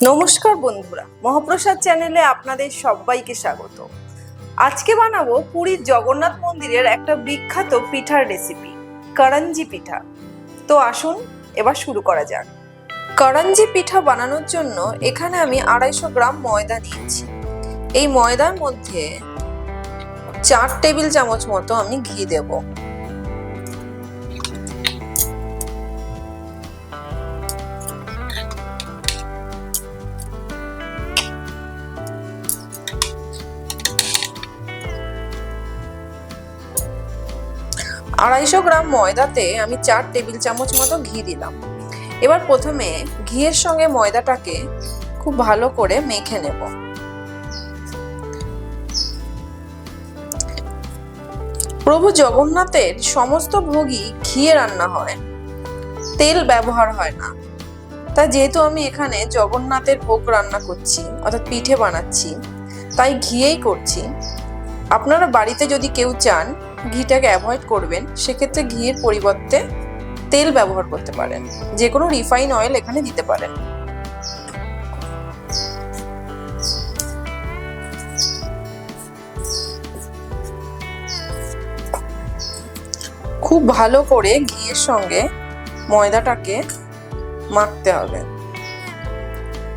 নমস্কার বন্ধুরা, মহাপ্রসাদ চ্যানেলে আপনাদের সবাইকে স্বাগত। আজকে বানাবো পুরীর জগন্নাথ মন্দিরের একটা বিখ্যাত পিঠার রেসিপি, কারাঞ্জি পিঠা। তো আসুন এবার শুরু করা যাক। কারাঞ্জি পিঠা বানানোর জন্য এখানে আমি 250 গ্রাম ময়দা নিয়েছি। এই ময়দার মধ্যে 4 টেবিল চামচ মতো আমি ঘি দেব। আড়াইশো গ্রাম ময়দাতে আমি 4 টেবিল চামচ মতো ঘি দিলাম। এবার প্রথমে ঘিয়ের সঙ্গে ময়দাটাকে খুব ভালো করে মেখে নেব। প্রভু জগন্নাথের সমস্ত ভোগই ঘিয়ে রান্না হয়, তেল ব্যবহার হয় না। তাই যেহেতু আমি এখানে জগন্নাথের ভোগ রান্না করছি, অর্থাৎ পিঠে বানাচ্ছি, তাই ঘিয়েই করছি। আপনারা বাড়িতে যদি কেউ চান ঘিটাকে অ্যাভয়েড করবেন, সেক্ষেত্রে ঘিয়ের পরিবর্তে তেল ব্যবহার করতে পারেন। যে কোনো রিফাইন অয়েল এখানে দিতে পারেন। খুব ভালো করে ঘিয়ের সঙ্গে ময়দাটাকে মাখতে হবে।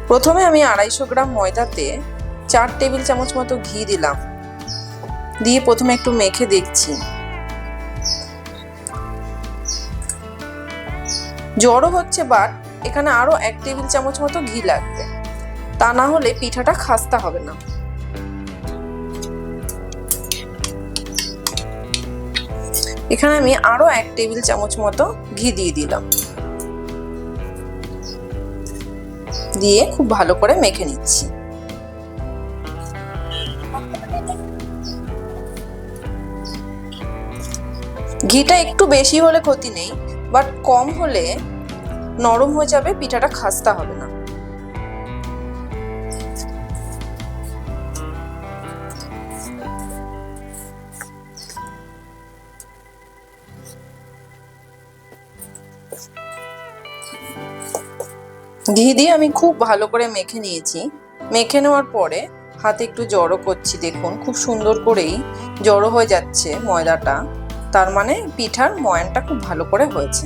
প্রথমে আমি 250 গ্রাম ময়দাতে 4 টেবিল চামচ মতো ঘি দিলাম। দিয়ে প্রথমে একটু মেখে দেখছি। জড়ো হচ্ছে, বাট এখানে আরো 1 টেবিল চামচ মতো ঘি লাগবে, তা না হলে পিঠাটা খাস্তা হবে না। এখানে আমি আরো 1 টেবিল চামচ মতো ঘি দিয়ে দিলাম। দিয়ে খুব ভালো করে মেখে নিচ্ছি। ঘিটা একটু বেশি হলে ক্ষতি নেই, বাট কম হলে নরম হয়ে যাবে, পিঠাটা খাস্তা হবে না। ঘি দিয়ে আমি খুব ভালো করে মেখে নিয়েছি। মেখে নেওয়ার পরে হাতে একটু জড়ো করছি। দেখুন খুব সুন্দর করেই জড়ো হয়ে যাচ্ছে ময়দাটা, তার মানে পিঠার ময়ানটা খুব ভালো করে হয়েছে।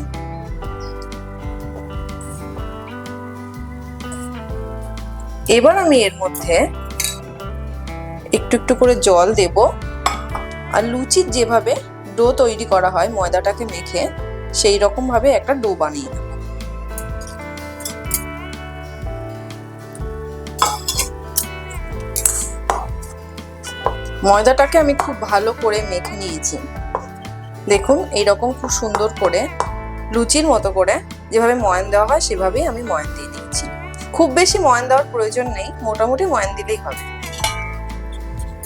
এবার আমি এর মধ্যে একটু একটু করে জল দেব, আর লুচির যেভাবে ডো তৈরি করা হয় ময়দাটাকে মেখে, সেই রকম ভাবে একটা ডো বানিয়ে নেব। ময়দাটাকে আমি খুব ভালো করে মেখে নিয়েছি। দেখুন এইরকম খুব সুন্দর করে লুচির মতো করে যেভাবে ময়ান দেওয়া হয় সেভাবেই আমি ময়ান দিয়ে দিয়েছি। খুব বেশি ময়ান দেওয়ার প্রয়োজন নেই, মোটামুটি ময়ান দিলেই হবে।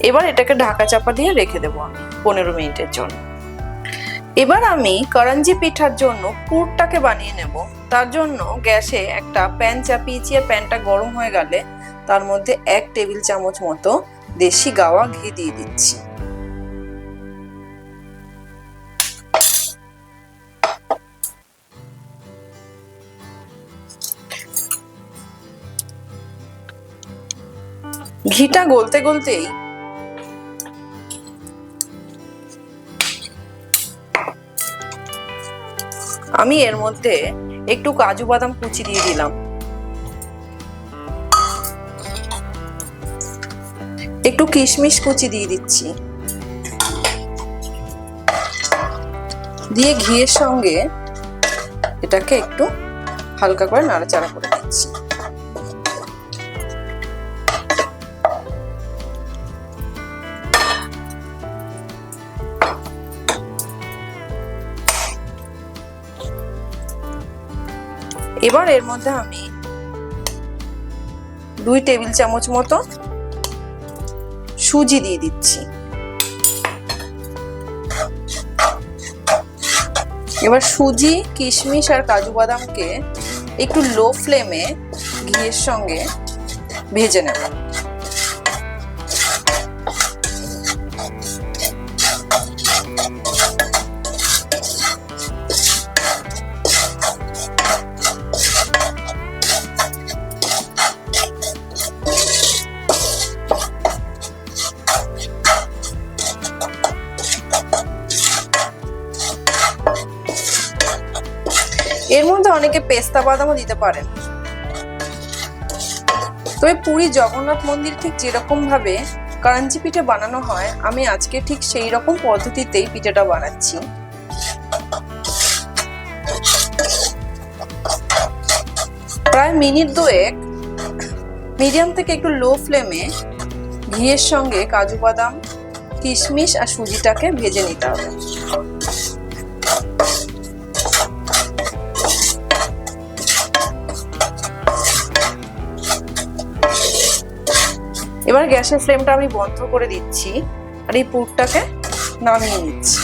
এবার এটাকে ঢাকা চাপা দিয়ে রেখে দেবো আমি 15 মিনিটের জন্য। এবার আমি কারাঞ্জি পিঠার জন্য পুরটাকে বানিয়ে নেব। তার জন্য গ্যাসে একটা প্যান চাপিয়েছি, আর প্যানটা গরম হয়ে গেলে তার মধ্যে 1 টেবিল চামচ মতো দেশি গাওয়া ঘি দিয়ে দিচ্ছি। ঘিটা গলতে গলতেই আমি এর মধ্যে একটু কাজু বাদাম কুচি দিয়ে দিলাম, একটু কিশমিশ কুচি দিয়ে দিচ্ছি। দিয়ে ঘিয়ের সঙ্গে এটাকে একটু হালকা করে নাড়াচাড়া করে দিচ্ছি। এবার এর মধ্যে আমি 2 টেবিল চামচ মতো সুজি দিয়ে দিচ্ছি। এবার সুজি, কিশমিশ আর কাজু বাদামকে একটু লো ফ্লেমে ঘিয়ের সঙ্গে ভেজে নেব। অনেকে পেস্তা বাদামও দিতে পারেন। তবে পুরী জগন্নাথ মন্দির ঠিক যেরকম ভাবে কারাঞ্জি পিঠে বানানো হয়, আমি আজকে ঠিক সেই রকম পদ্ধতিতেই পিঠেটা বানাচ্ছি। প্রায় মিনিট দুয়েক মিডিয়াম থেকে একটু লো ফ্লেমে ঘিয়ের সঙ্গে কাজু বাদাম, কিশমিশ আর সুজিটাকে ভেজে নিতে হবে। এবার গ্যাসের ফ্লেমটা আমি বন্ধ করে দিচ্ছি আর এই পুরটাকে নামিয়ে নিচ্ছি।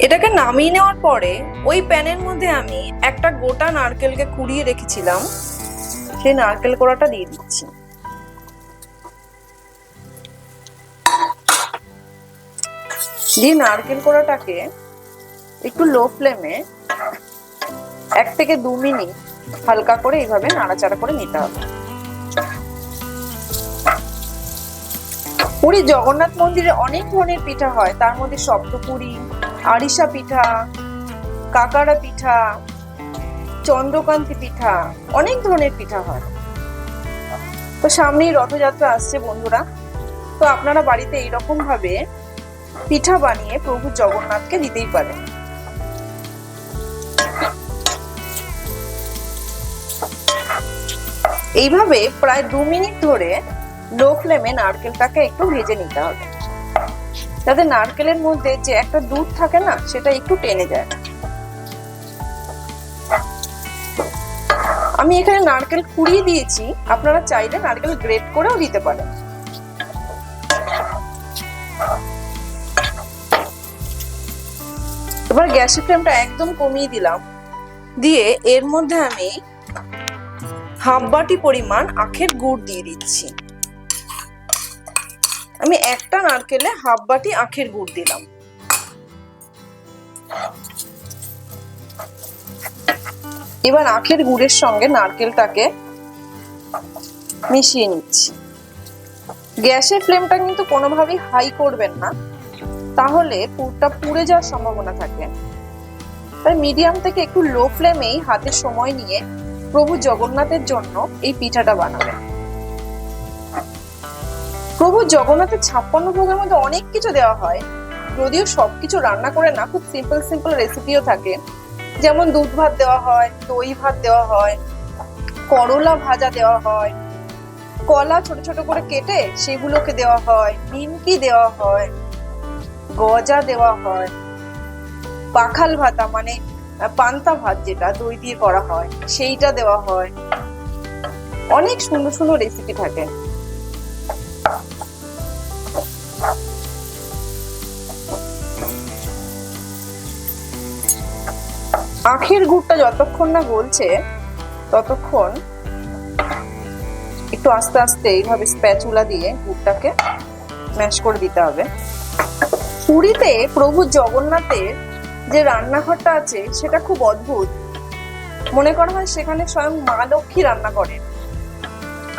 এটাকে নামিয়ে নেওয়ার পরে ওই প্যানের মধ্যে আমি একটা গোটা নারকেলকে কুড়িয়ে রেখেছিলাম, সেই নারকেল কোড়াটা দিয়ে দিচ্ছি। দিয়ে নারকেল কোড়াটাকে একটু লো ফ্লেমে 1 থেকে 2 মিনিট হালকা করে এইভাবে নাড়াচাড়া করে নিতে হবে। পুরী জগন্নাথ মন্দিরে অনেক ধরনের পিঠা হয়, তার মধ্যে সপ্তপুরি, আরিসা পিঠা, কাকারা পিঠা, চন্দ্রকান্তি পিঠা, অনেক ধরনের পিঠা হয়। তো সামনেই রথযাত্রা আসছে বন্ধুরা, তো আপনারা বাড়িতে এইরকম ভাবে পিঠা বানিয়ে প্রভু জগন্নাথকে দিতেই পারেন। এইভাবে প্রায় 2 মিনিট ধরে লো ফ্লেমে নারকেলটাকে একটু ভেজে নিতে হবে, যাতে নারকেলের মধ্যে যে একটা দুধ থাকে না, সেটা একটু টেনে যায়। আমি এখানে নারকেল কুড়িয়ে দিয়েছি, আপনারা চাইলে নারকেল গ্রেট করেও দিতে পারেন। এবার গ্যাসের ফ্লেমটা একদম কমিয়ে দিলাম, দিয়ে এর মধ্যে আমি হাফ বাটি পরিমাণ আখের গুড় দিয়ে দিচ্ছি। আমি একটা নারকেলে হাফ বাটি আখের গুড় দিলাম। এবার আখের গুড়ের সঙ্গে নারকেলটাকে মিশিয়ে নিচ্ছি। গ্যাসের ফ্লেমটা কিন্তু কোনোভাবেই হাই করবেন না, তাহলে পুরটা পুড়ে যাওয়ার সম্ভাবনা থাকে। তাই মিডিয়াম থেকে একটু লো ফ্লেমেই হাতে সময় নিয়ে প্রভু জগন্নাথের জন্য এই পিঠাটা বানাবেন। প্রভু জগন্নাথের 56 ভোগের মধ্যে অনেক কিছু দেওয়া হয়, যদিও সবকিছু রান্না করে না, খুব সিম্পল রেসিপিও থাকে। যেমন দুধ ভাত দেওয়া হয়, দই ভাত দেওয়া হয়, করলা ভাজা দেওয়া হয়, কলা ছোট ছোট করে কেটে সেগুলোকে দেওয়া হয়, নিমকি দেওয়া হয়, গজা দেওয়া হয়, পাখাল ভাতা মানে পান্তা ভাত যেটা দই দিয়ে করা হয় সেইটা দেওয়া হয়। অনেক সুন্দর সুন্দর রেসিপি থাকে। আখের গুড়টা যতক্ষণ না গলছে ততক্ষণ একটু আস্তে আস্তে এইভাবে স্প্যাচুলা দিয়ে গুড়টাকে ম্যাশ করে দিতে হবে। পুরীতে প্রভু জগন্নাথের যে রান্নাঘরটা আছে সেটা খুব অদ্ভুত। মনে করা হয় সেখানে স্বয়ং মা লক্ষ্মী রান্না করেন,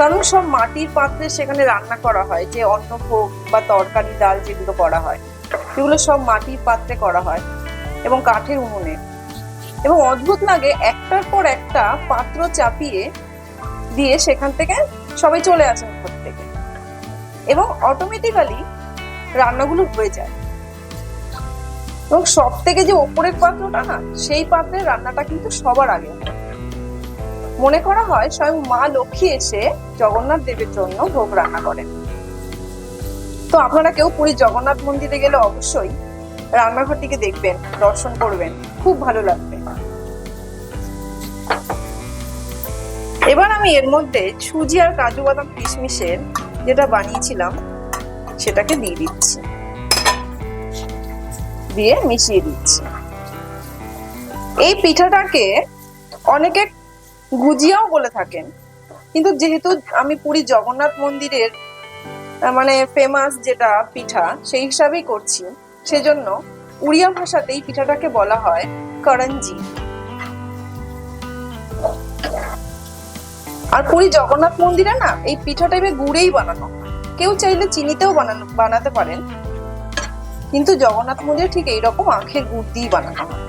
কারণ সব মাটির পাত্রে সেখানে রান্না করা হয়। যে অন্নভোগ বা তরকারি ডাল যেগুলো করা হয় সেগুলো সব মাটির পাত্রে করা হয় এবং কাঠের উনুনে। এবং অদ্ভুত লাগে, একটার পর একটা পাত্র চাপিয়ে দিয়ে সেখান থেকে সবাই চলে আসেন ঘর থেকে এবং অটোমেটিক্যালি রান্নাগুলো হয়ে যায়। এবং সব থেকে যে ওপরের পাত্রটা না, সেই পাত্রে রান্নাটা কিন্তু সবার আগে। মনে করা হয় স্বয়ং মা লক্ষ্মী এসে জগন্নাথ দেবের জন্য ভোগ রান্না করেন। তো আপনারা কেউ পুরী জগন্নাথ মন্দিরে গেলে অবশ্যই রান্নাঘরটিকে দেখবেন, দর্শন করবেন, খুব ভালো লাগবে। এবার আমি এর মধ্যে সুজি আর কাজু বাদাম কিশমিশের যেটা বানিয়েছিলাম সেটাকে দিয়ে দিচ্ছি, দিয়ে মিশিয়ে দিচ্ছি। এই পিঠাটাকে অনেকে গুজিয়াও বলে থাকেন, কিন্তু যেহেতু আমি পুরী জগন্নাথ মন্দিরের মানে ফেমাস যেটা পিঠা সেই হিসাবেই করছি, সেজন্য উড়িয়া ভাষাতে এই পিঠাটাকে বলা হয় কারাঞ্জি। আর পুরী জগন্নাথ মন্দিরে না এই পিঠাটা এবার গুড়েই বানানো হয়। কেউ চাইলে চিনিতেও বানাতে পারেন, কিন্তু জগন্নাথ মন্দিরে ঠিক এইরকম আখের গুড় দিয়ে বানানো হয়।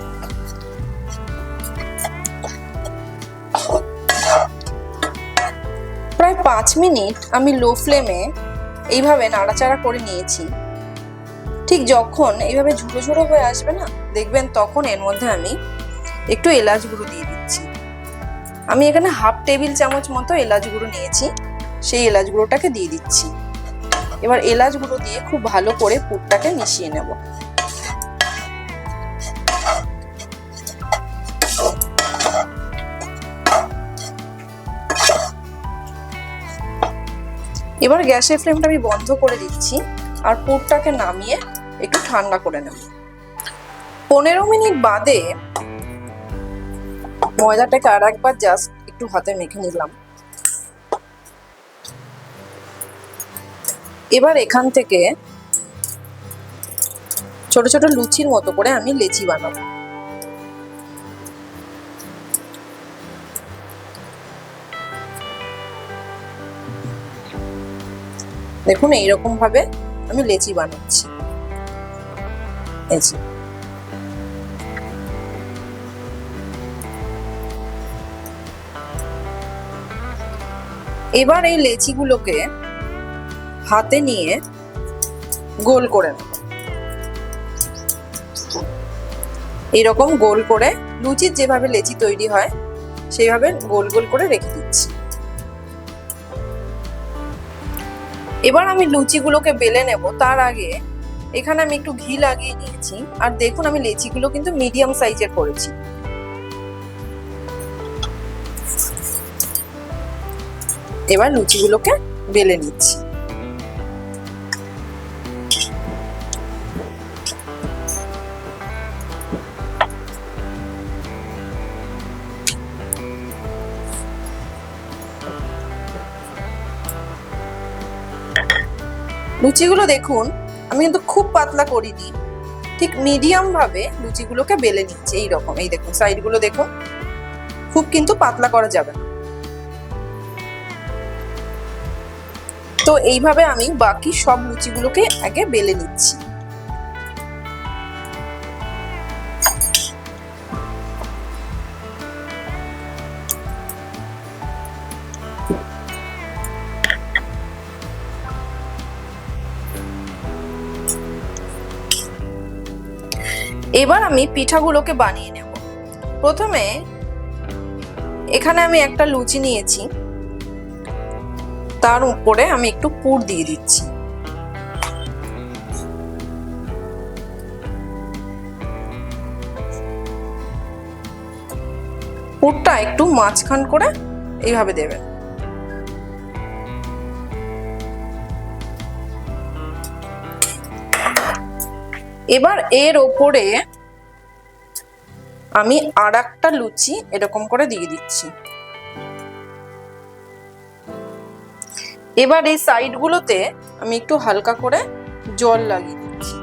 5 মিনিট আমি লো ফ্লেমে এইভাবে নাড়াচাড়া করে নিয়েছি। ঠিক যখন এইভাবে ঝুড়ো ঝুড়ো হয়ে আসবে না, দেখবেন তখন এর মধ্যে আমি একটু এলাচ গুঁড়ো দিয়ে দিচ্ছি। আমি এখানে হাফ টেবিল চামচ মতো এলাচ গুঁড়ো নিয়েছি, সেই এলাচ গুঁড়োটাকে দিয়ে দিচ্ছি। এবার এলাচ গুঁড়ো দিয়ে খুব ভালো করে পুরটাকে মিশিয়ে নেব। এবার গ্যাসের ফ্লেমটা আমি বন্ধ করে দিচ্ছি আর পুরটাকে নামিয়ে একটু ঠান্ডা করে নেব। 15 মিনিট বাদে ময়দাটাকে আর একবার জাস্ট একটু হাতে মেখে নিলাম। এবার এখান থেকে ছোট ছোট লুচির মতো করে আমি লেচি বানাবো। দেখুন এইরকম ভাবে আমি লেচি বানাচ্ছি। এবার এই লেচিগুলোকে হাতে নিয়ে গোল করে নেব। এইরকম গোল করে লুচির যেভাবে লেচি তৈরি হয় সেইভাবে গোল গোল করে রেখে দিচ্ছি। এবার আমি লুচিগুলোকে বেলে নেব। তার আগে এখানে আমি একটু ঘি লাগিয়ে নিয়েছি। আর দেখুন আমি লেচিগুলো কিন্তু মিডিয়াম সাইজের করেছি। এবার লুচিগুলোকে বেলে নিচ্ছি। লুচিগুলো দেখুন আমি কিন্তু খুব পাতলা করিনি, ঠিক মিডিয়াম ভাবে লুচিগুলোকে বেলে নিচ্ছি। এইরকম, এই দেখুন সাইডগুলো দেখুন, খুব কিন্তু পাতলা করা যাবে না। তো এইভাবে আমি বাকি সব লুচিগুলোকে আগে বেলে নিচ্ছি। এবার আমি পিঠাগুলোকে বানিয়ে নেব। প্রথমে এখানে আমি একটা লুচি নিয়েছি, তার উপরে আমি একটু পুর দিয়ে দিচ্ছি। পুরটা একটু মাঝখান করে এইভাবে দেবেন। এবার এর ওপরে আমি আর একটা লুচি এরকম করে দিয়ে দিচ্ছি। এবার এই সাইডগুলোতে আমি একটু হালকা করে জল লাগিয়ে দিচ্ছি।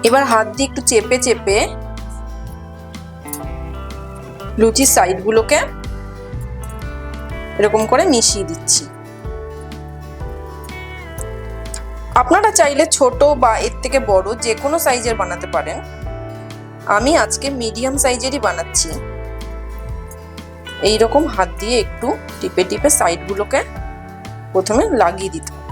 এবার হাত দিয়ে একটু চেপে চেপে লুচির সাইডগুলোকে এরকম করে মিশিয়ে দিচ্ছি। আপনারা চাইলে ছোট বা এর থেকে বড় যে কোনো সাইজের বানাতে পারেন। আমি আজকে মিডিয়াম সাইজেরই বানাচ্ছি। এইরকম হাত দিয়ে একটু টিপে টিপে সাইডগুলোকে প্রথমে লাগিয়ে দিতে হবে।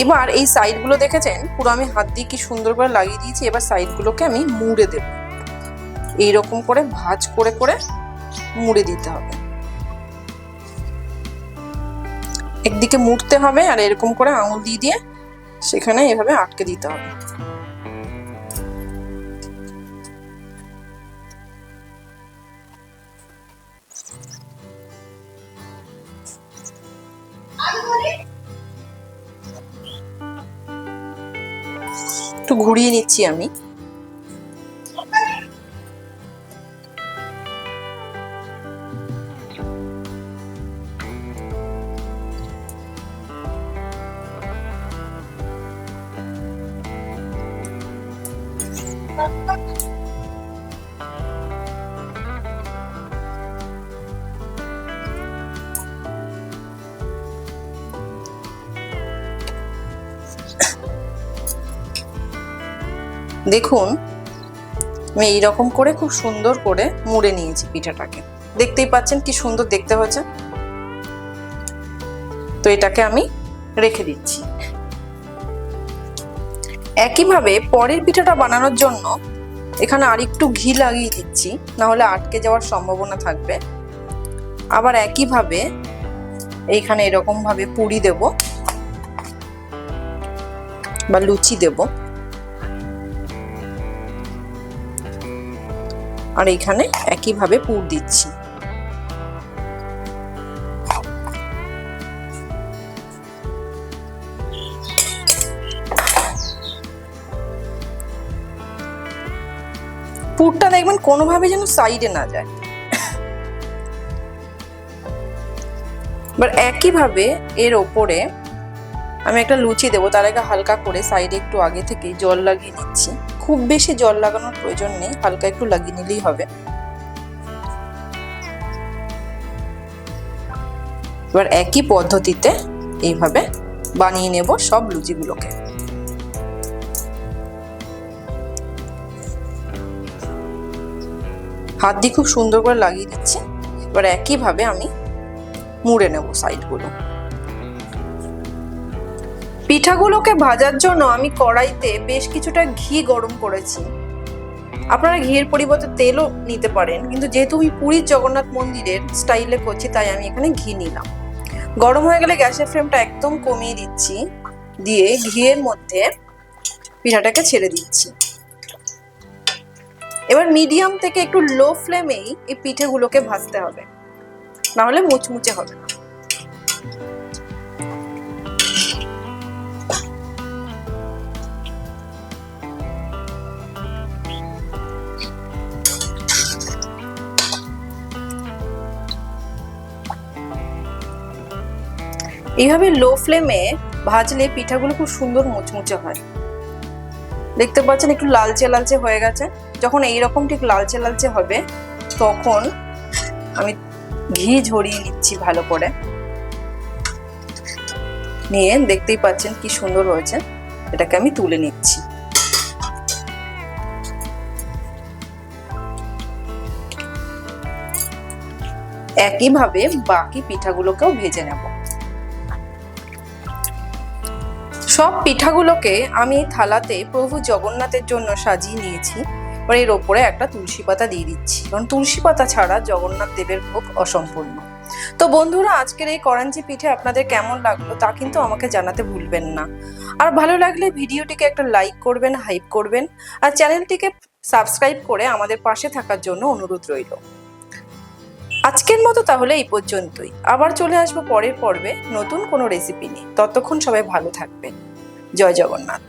এবার এই সাইডগুলো দেখেছেন পুরো আমি হাত দিয়ে কি সুন্দর করে লাগিয়ে দিয়েছি। এবার সাইডগুলোকে আমি মুড়ে দেব। এইরকম করে ভাঁজ করে করে মুড়ে দিতে হবে। একদিকে মুড়তে হবে আর এরকম করে আঙুল দিয়ে দিয়ে সেখানে এভাবে আটকে দিতে হবে। একটু ঘুরিয়ে নিচ্ছি আমি। দেখুন আমি এইরকম করে খুব সুন্দর করে মুড়ে নিয়েছি পিঠাটাকে। দেখতেই পাচ্ছেন কি সুন্দর দেখতে হচ্ছে। তো এটাকে আমি রেখে দিচ্ছি। একইভাবে পরের পিঠাটা বানানোর জন্য এখানে আরেকটু ঘি লাগিয়ে দিচ্ছি, না হলে আটকে যাওয়ার সম্ভাবনা থাকবে। আবার একইভাবে এইখানে এরকম ভাবে পুরি দেব বা লুচি দেব, আর এইখানে একইভাবে পুর দিচ্ছি। পুরটা দেখবেন কোনোভাবে যেন সাইডে না যায়। এবার একইভাবে এর ওপরে আমি একটা লুচি দেবো, তার আগে হালকা করে সাইডে একটু আগে থেকে জল লাগিয়ে নিচ্ছি। খুব বেশি জল লাগানোর প্রয়োজন নেই, হালকা একটু লাগিয়ে নিলেই হবে। এবার একই পদ্ধতিতে এইভাবে বানিয়ে নেব সব লুচিগুলোকে। হাত দিয়ে খুব সুন্দর করে লাগিয়ে দিচ্ছি। এবার একইভাবে আমি মুড়ে নেব সাইডগুলো। পিঠাগুলোকে ভাজার জন্য আমি কড়াইতে বেশ কিছুটা ঘি গরম করেছি। আপনারা ঘিয়ের পরিবর্তে তেলও নিতে পারেন, কিন্তু যেহেতু আমি পুরীর জগন্নাথ মন্দিরের স্টাইলে করছি তাই আমি এখানে ঘি নিলাম। গরম হয়ে গেলে গ্যাসের ফ্লেমটা একদম কমিয়ে দিচ্ছি, দিয়ে ঘিয়ের মধ্যে পিঠাটাকে ছেড়ে দিচ্ছি। এবার মিডিয়াম থেকে একটু লো ফ্লেমেই এই পিঠেগুলোকে ভাজতে হবে, না হলে মুচমুচে হবে না। এইভাবে লো ফ্লেমে ভাজলে পিঠাগুলো খুব সুন্দর মুচমুচে হয়। দেখতে পাচ্ছেন একটু লালচে লালচে হয়ে গেছে। যখন এইরকম ঠিক লালচে লালচে হবে তখন আমি ঘি ঝরিয়ে নিচ্ছি ভালো করে। নিয়ে দেখতেই পাচ্ছেন কি সুন্দর হয়েছে, এটাকে আমি তুলে নিচ্ছি। একইভাবে বাকি পিঠাগুলোকেও ভেজে নেব। সব পিঠাগুলোকে আমি থালাতে প্রভু জগন্নাথের জন্য সাজিয়ে নিয়েছি। এবার এর ওপরে একটা তুলসী পাতা দিয়ে দিচ্ছি, কারণ তুলসী পাতা ছাড়া জগন্নাথ দেবের ভোগ অসম্পূর্ণ। তো বন্ধুরা, আজকের এই কারাঞ্জি পিঠে আপনাদের কেমন লাগলো তা কিন্তু আমাকে জানাতে ভুলবেন না। আর ভালো লাগলে ভিডিওটিকে একটা লাইক করবেন, হাইপ করবেন, আর চ্যানেলটিকে সাবস্ক্রাইব করে আমাদের পাশে থাকার জন্য অনুরোধ রইল। আজকের মতো তাহলে এই পর্যন্তই। আবার চলে আসবো পরের পর্বে নতুন কোনো রেসিপি নিয়ে। ততক্ষণ সবাই ভালো থাকবেন। জয় জগন্নাথ।